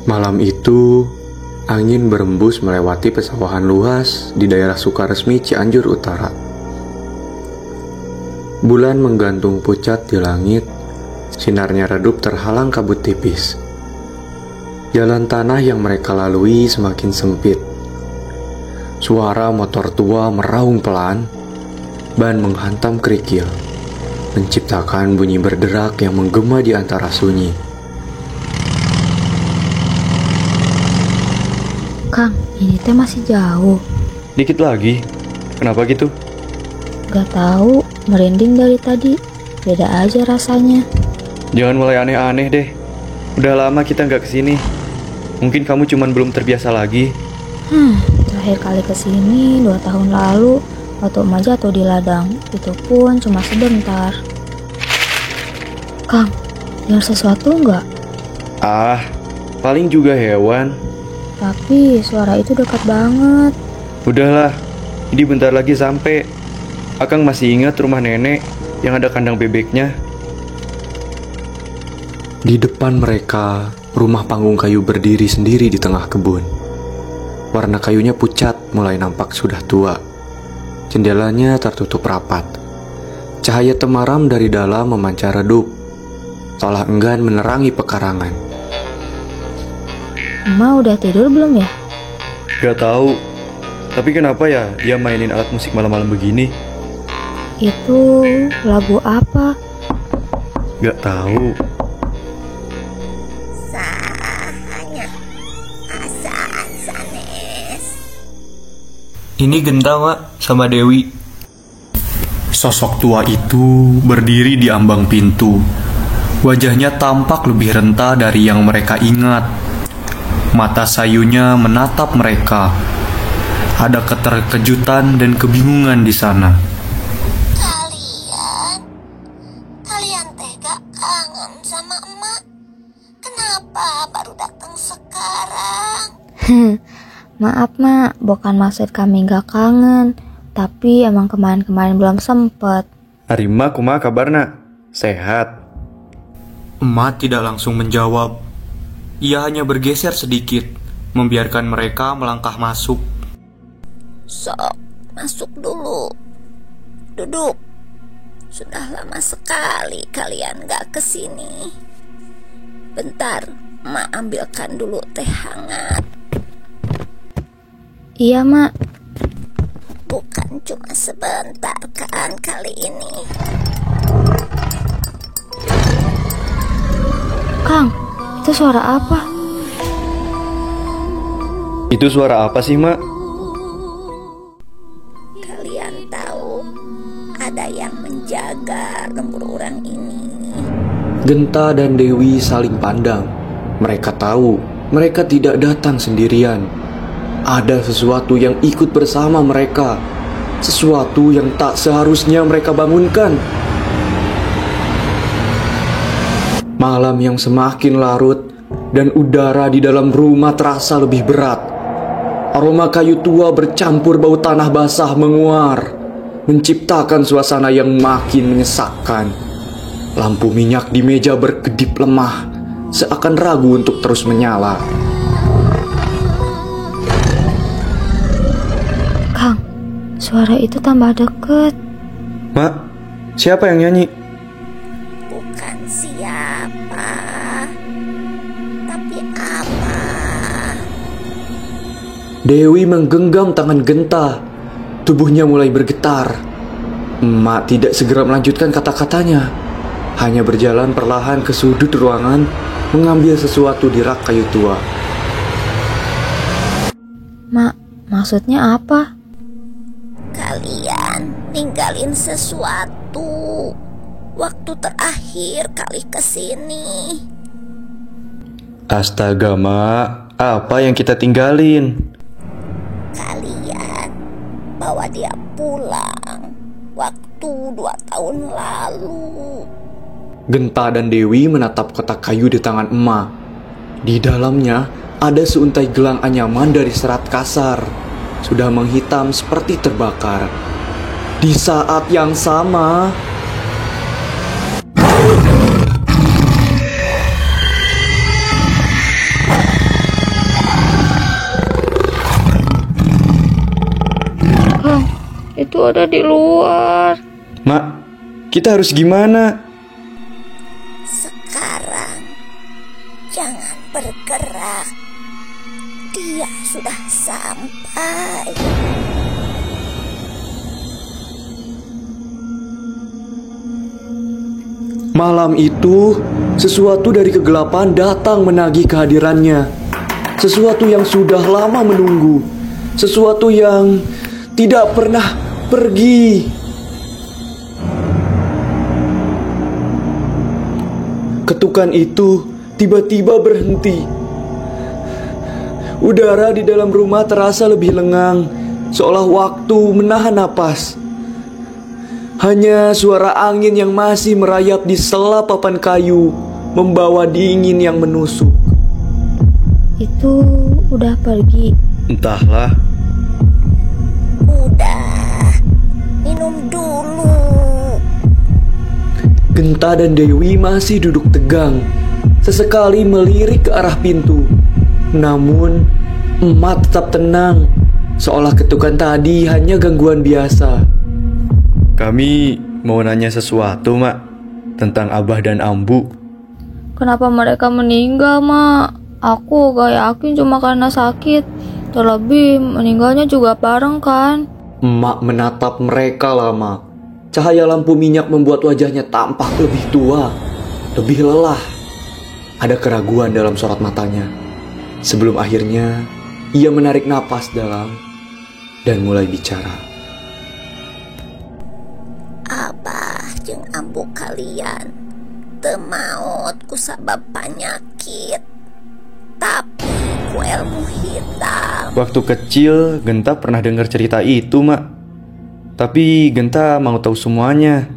Malam itu, angin berembus melewati pesawahan luas di daerah Sukaresmi Cianjur Utara. Bulan menggantung pucat di langit, sinarnya redup terhalang kabut tipis. Jalan tanah yang mereka lalui semakin sempit. Suara motor tua meraung pelan, ban menghantam kerikil, menciptakan bunyi berderak yang menggema di antara sunyi. Kang, ini teh masih jauh. Dikit lagi, kenapa gitu? Gak tahu, merinding dari tadi. Beda aja rasanya. Jangan mulai aneh-aneh deh. Udah lama kita nggak kesini. Mungkin kamu cuman belum terbiasa lagi. Terakhir kali kesini 2 tahun lalu, waktu emak jatuh di ladang. Itu pun cuma sebentar. Kang, dengar sesuatu nggak? Ah, paling juga hewan. Tapi suara itu dekat banget. Udahlah, ini bentar lagi sampai. Akang masih ingat rumah nenek yang ada kandang bebeknya. Di depan mereka, rumah panggung kayu berdiri sendiri di tengah kebun. Warna kayunya pucat, mulai nampak sudah tua. Jendelanya tertutup rapat. Cahaya temaram dari dalam memancar redup, seolah enggan menerangi pekarangan. Emak udah tidur belum ya? Gak tahu, tapi kenapa ya dia mainin alat musik malam-malam begini? Itu lagu apa? Gak tahu. Ini Genta, Mak, sama Dewi. Sosok tua itu berdiri di ambang pintu. Wajahnya tampak lebih renta dari yang mereka ingat. Mata sayunya menatap mereka. Ada keterkejutan dan kebingungan di sana. Kalian tega kangen sama emak? Kenapa baru datang sekarang? Maaf Mak, bukan maksud kami gak kangen. Tapi emang kemarin-kemarin belum sempet. Arima, kumaha kabarna? Sehat? Emak tidak langsung menjawab. Ia hanya bergeser sedikit, membiarkan mereka melangkah masuk. Sok, masuk dulu. Duduk. Sudah lama sekali kalian gak kesini. Bentar, emak ambilkan dulu teh hangat. Iya Mak. Bukan cuma sebentar kan kali ini. Kang, itu suara apa? Itu suara apa sih, Mak? Kalian tahu ada yang menjaga lembur orang ini. Genta dan Dewi saling pandang. Mereka tahu mereka tidak datang sendirian. Ada sesuatu yang ikut bersama mereka. Sesuatu yang tak seharusnya mereka bangunkan. Malam yang semakin larut dan udara di dalam rumah terasa lebih berat. Aroma kayu tua bercampur bau tanah basah menguar, menciptakan suasana yang makin menyesakkan. Lampu minyak di meja berkedip lemah, seakan ragu untuk terus menyala. Kang, suara itu tambah deket. Mak, siapa yang nyanyi? Bukan siapa, tapi apa? Dewi menggenggam tangan Genta. Tubuhnya mulai bergetar. Emak tidak segera melanjutkan kata-katanya. Hanya berjalan perlahan ke sudut ruangan, mengambil sesuatu di rak kayu tua. Mak, maksudnya apa? Kalian ninggalin sesuatu waktu terakhir kali kesini. Astaga, Mak, apa yang kita tinggalin? Kalian bawa dia pulang waktu 2 tahun lalu. Genta dan Dewi menatap kotak kayu di tangan emak. Di dalamnya ada seuntai gelang anyaman dari serat kasar, sudah menghitam seperti terbakar. Di saat yang sama, itu ada di luar. Mak, kita harus gimana? Sekarang jangan bergerak. Dia sudah sampai. Malam itu, sesuatu dari kegelapan datang menagih kehadirannya. Sesuatu yang sudah lama menunggu. Sesuatu yang tidak pernah pergi. Ketukan itu tiba-tiba berhenti. Udara di dalam rumah terasa lebih lengang, seolah waktu menahan napas. Hanya suara angin yang masih merayap di sela papan kayu membawa dingin yang menusuk. Itu udah pergi. Entahlah. Udah, minum dulu. Genta dan Dewi masih duduk tegang, sesekali melirik ke arah pintu. Namun, emak tetap tenang, seolah ketukan tadi hanya gangguan biasa. Kami mau nanya sesuatu, Mak, tentang Abah dan Ambu. Kenapa mereka meninggal, Mak? Aku gak yakin cuma karena sakit. Terlebih meninggalnya juga bareng kan? Emak menatap mereka lama. Cahaya lampu minyak membuat wajahnya tampak lebih tua, lebih lelah. Ada keraguan dalam sorot matanya. Sebelum akhirnya, ia menarik napas dalam dan mulai bicara. Abah jeung ambu kalian teu maot ku sabab panyakit, tapi ku ilmu hitam. Waktu kecil, Genta pernah dengar cerita itu, Mak. Tapi Genta mau tahu semuanya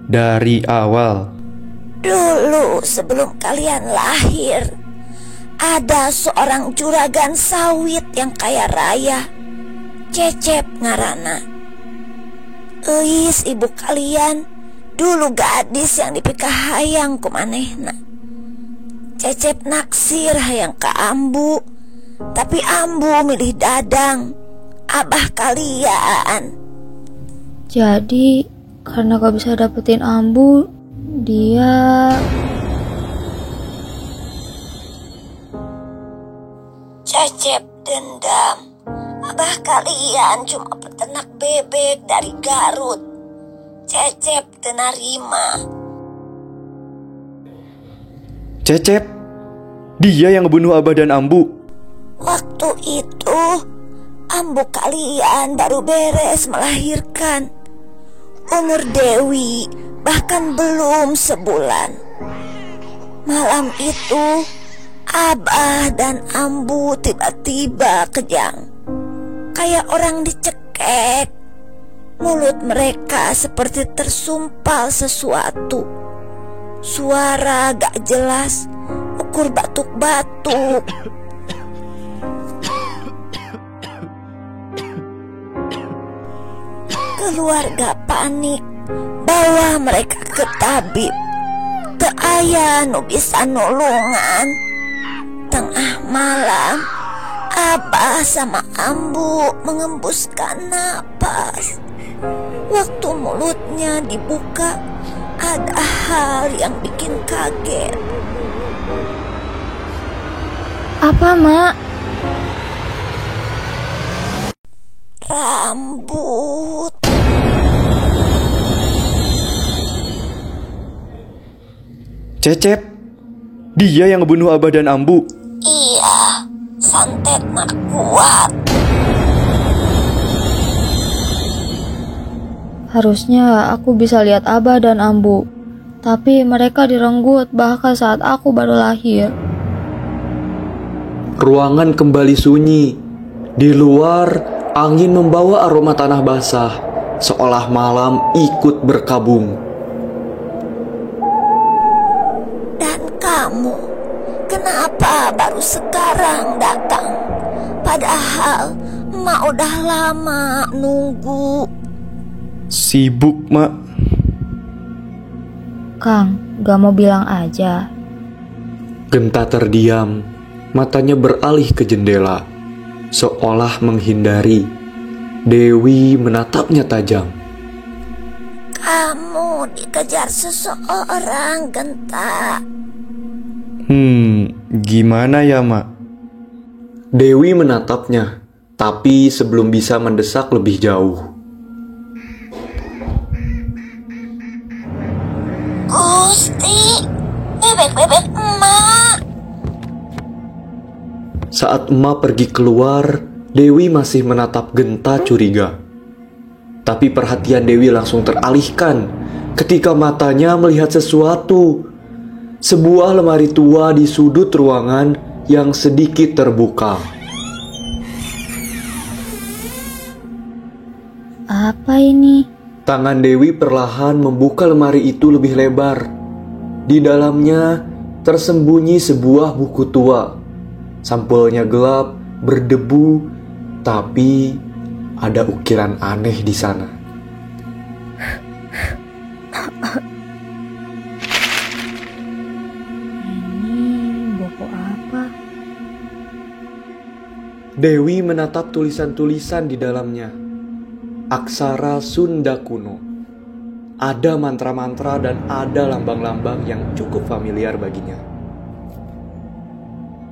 dari awal. Dulu sebelum kalian lahir, ada seorang juragan sawit yang kaya raya, Cecep ngaranna. Eis ibu kalian dulu gadis yang dipikah hayang ku manehna. Cecep naksir hayang ka ambu, tapi ambu milih dadang, abah kalian. Jadi karena gak bisa dapetin Ambu, dia... Cecep dendam, abah kalian cuma peternak bebek dari Garut. Cecep teu narima. Cecep, dia yang ngebunuh Abah dan Ambu. Waktu itu ambu kalian baru beres melahirkan. Umur Dewi bahkan belum sebulan. Malam itu Abah dan Ambu tiba-tiba kejang, kayak orang dicekek. Mulut mereka seperti tersumpal sesuatu. Suara gak jelas, ukur batuk-batuk. Keluarga panik, bawa mereka ke tabib. Teu aya nu bisa nulungan. Tengah malam, Abah sama Ambu mengembuskan napas. Waktu mulutnya dibuka, ada hal yang bikin kaget. Apa, Mak? Rambut. Cecep, dia yang ngebunuh Abah dan Ambu. Iya, santetna kuat. Harusnya aku bisa lihat Abah dan Ambu, tapi mereka direnggut bahkan saat aku baru lahir. Ruangan kembali sunyi. Di luar, angin membawa aroma tanah basah, seolah malam ikut berkabung. Dan kamu, kenapa baru sekarang datang? Padahal emak udah lama nunggu. Sibuk, Mak. Kang, gak mau bilang aja. Genta terdiam, matanya beralih ke jendela, seolah menghindari. Dewi menatapnya tajam. Kamu dikejar seseorang, Genta. Gimana ya, Mak? Dewi menatapnya, tapi sebelum bisa mendesak lebih jauh. Gusti, bebek-bebek emak. Saat emak pergi keluar, Dewi masih menatap Genta curiga. Tapi perhatian Dewi langsung teralihkan ketika matanya melihat sesuatu. Sebuah lemari tua di sudut ruangan yang sedikit terbuka. Apa ini? Tangan Dewi perlahan membuka lemari itu lebih lebar. Di dalamnya tersembunyi sebuah buku tua. Sampulnya gelap, berdebu, tapi ada ukiran aneh di sana. Ini buku apa? Dewi menatap tulisan-tulisan di dalamnya. Aksara Sunda kuno. Ada mantra-mantra dan ada lambang-lambang yang cukup familiar baginya.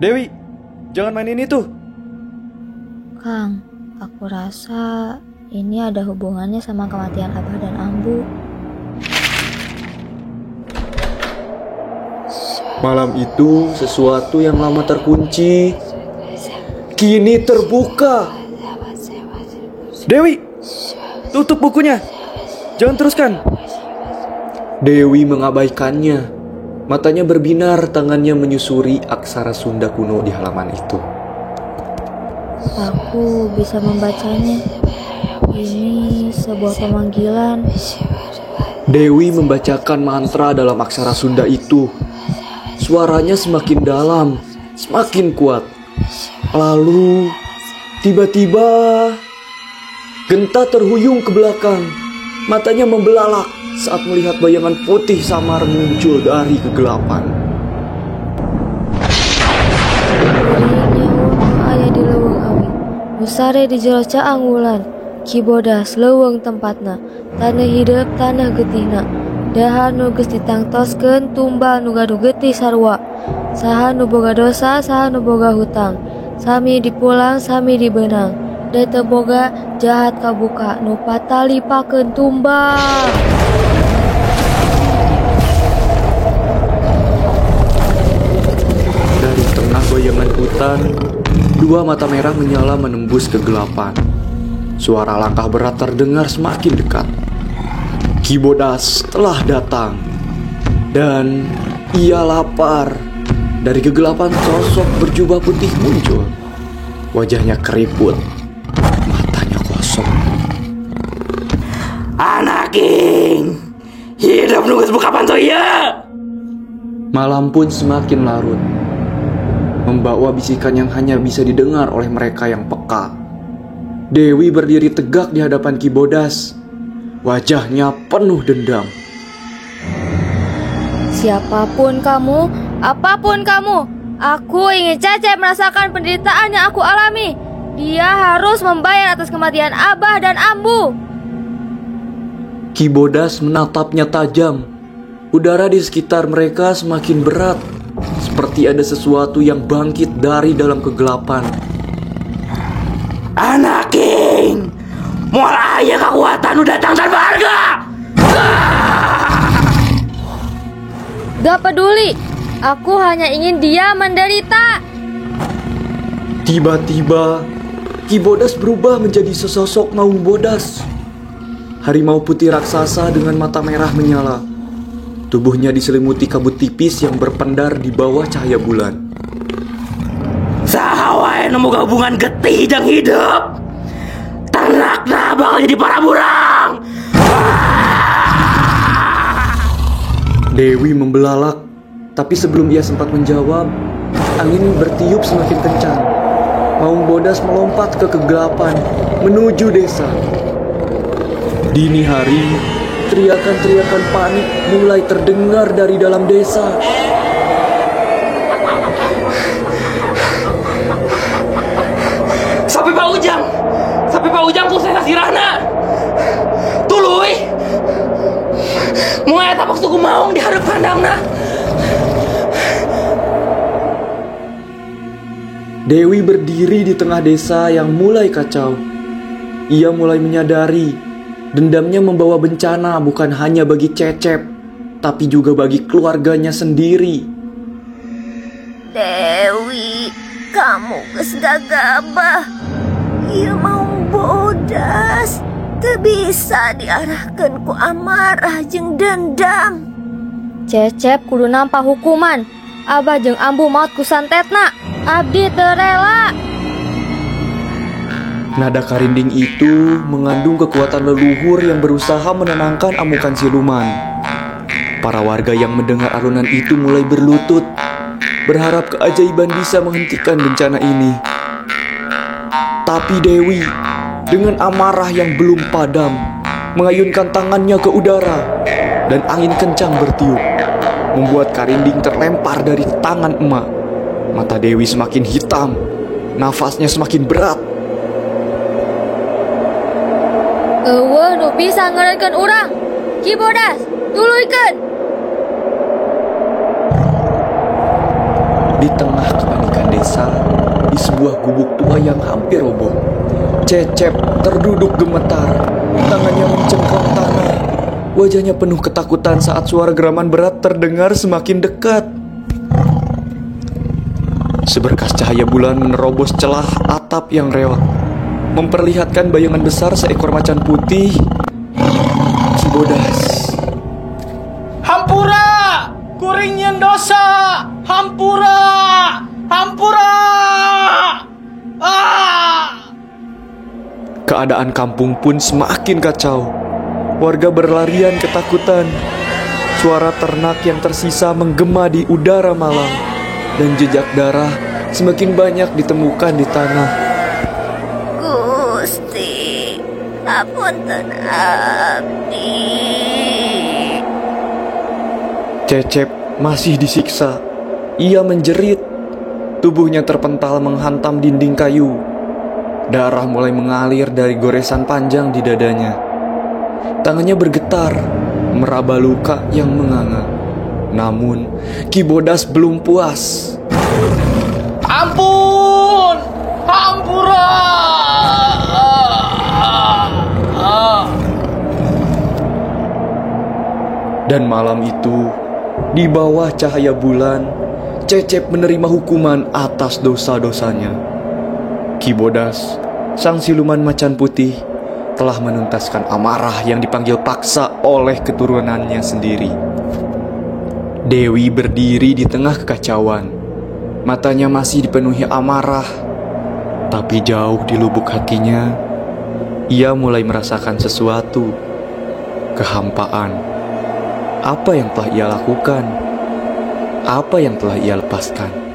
Dewi, jangan mainin itu. Kang, aku rasa ini ada hubungannya sama kematian Abah dan Ambu. Malam itu sesuatu yang lama terkunci kini terbuka. Dewi, tutup bukunya. Jangan teruskan. Dewi mengabaikannya. Matanya berbinar, tangannya menyusuri aksara Sunda kuno di halaman itu. Aku bisa membacanya. Ini sebuah pemanggilan. Dewi membacakan mantra dalam aksara Sunda itu. Suaranya semakin dalam, semakin kuat. Lalu, tiba-tiba, Genta terhuyung ke belakang. Matanya membelalak saat melihat bayangan putih samar muncul dari kegelapan. Ayah di leuweung awi, nusare di jero caang wulan, kibodas leuweung tempatna, tanah hidup tanah getihna, dahan nu geus ditangtoskeun tumbal nu gaduh getih sarua, saha nu boga dosa, saha nu boga hutang, sami dipulang, sami dibeunang, da teu boga jahat kabuka, nu patalipakeun tumbal. Dari tengah bayangan hutan, dua mata merah menyala menembus kegelapan. Suara langkah berat terdengar semakin dekat. Kibodas telah datang. Dan ia lapar. Dari kegelapan sosok berjubah putih muncul. Wajahnya keriput. Matanya kosong. Anaking, hidup nunggu buka panto ya. Malam pun semakin larut, membawa bisikan yang hanya bisa didengar oleh mereka yang peka. Dewi berdiri tegak di hadapan Kibodas. Wajahnya penuh dendam. Siapapun kamu, apapun kamu, aku ingin Cecep merasakan penderitaan yang aku alami. Dia harus membayar atas kematian Abah dan Ambu. Kibodas menatapnya tajam. Udara di sekitar mereka semakin berat, seperti ada sesuatu yang bangkit dari dalam kegelapan. Anaking, moal aya kekuatan udah datang tanpa harga. Gak peduli, aku hanya ingin dia menderita. Tiba-tiba, Kibodas berubah menjadi sesosok Maung Bodas. Harimau putih raksasa dengan mata merah menyala. Tubuhnya diselimuti kabut tipis yang berpendar di bawah cahaya bulan. Saha wae nu boga hubungan getih jeung hidup, ternakna bakal jadi para burang. Dewi membelalak, tapi sebelum ia sempat menjawab, angin bertiup semakin kencang. Maung Bodas melompat ke kegelapan menuju desa. Dini hari, teriakan-teriakan panik mulai terdengar dari dalam desa. Sapi Pak Ujang Ratu Sesasirana. Tuluy. Moal eta paksuku maung di hareup kandangna. Dewi berdiri di tengah desa yang mulai kacau. Ia mulai menyadari dendamnya membawa bencana bukan hanya bagi Cecep, tapi juga bagi keluarganya sendiri. Dewi, kamu geus gagabah. Ieu mau bodas. Teu bisa diarahkeun ku amarah jeung dendam. Cecep kudu nampa hukuman. Abah jeung ambu maot ku santetna. Abdi teu rela. Nada karinding itu mengandung kekuatan leluhur yang berusaha menenangkan amukan siluman. Para warga yang mendengar alunan itu mulai berlutut, berharap keajaiban bisa menghentikan bencana ini. Tapi Dewi, dengan amarah yang belum padam, mengayunkan tangannya ke udara, dan angin kencang bertiup, membuat karinding terlempar dari tangan emak. Mata Dewi semakin hitam, nafasnya semakin berat. Eueuh nu bisa ngeureunkeun urang. Ki Bodas, tuluykeun. Di tengah kepanikan desa, di sebuah gubuk tua yang hampir roboh, Cecep terduduk gemetar, tangannya mencengkram tanah. Wajahnya penuh ketakutan saat suara geraman berat terdengar semakin dekat. Seberkas cahaya bulan menerobos celah atap yang reot, memperlihatkan bayangan besar seekor macan putih. Ki Bodas. Hampura, kuring nyeun dosa. Hampura, hampura. Keadaan kampung pun semakin kacau. Warga berlarian ketakutan. Suara ternak yang tersisa menggema di udara malam, dan jejak darah semakin banyak ditemukan di tanah. Gusti, apunten abdi. Cecep masih disiksa. Ia menjerit. Tubuhnya terpental menghantam dinding kayu. Darah mulai mengalir dari goresan panjang di dadanya. Tangannya bergetar, meraba luka yang menganga. Namun, Ki Bodas belum puas. Ampun, hampura. Dan malam itu, di bawah cahaya bulan, Cecep menerima hukuman atas dosa-dosanya. Ki Bodas, sang siluman macan putih, telah menuntaskan amarah yang dipanggil paksa oleh keturunannya sendiri. Dewi berdiri di tengah kekacauan. Matanya masih dipenuhi amarah, tapi jauh di lubuk hatinya, ia mulai merasakan sesuatu. Kehampaan. Apa yang telah ia lakukan? Apa yang telah ia lepaskan?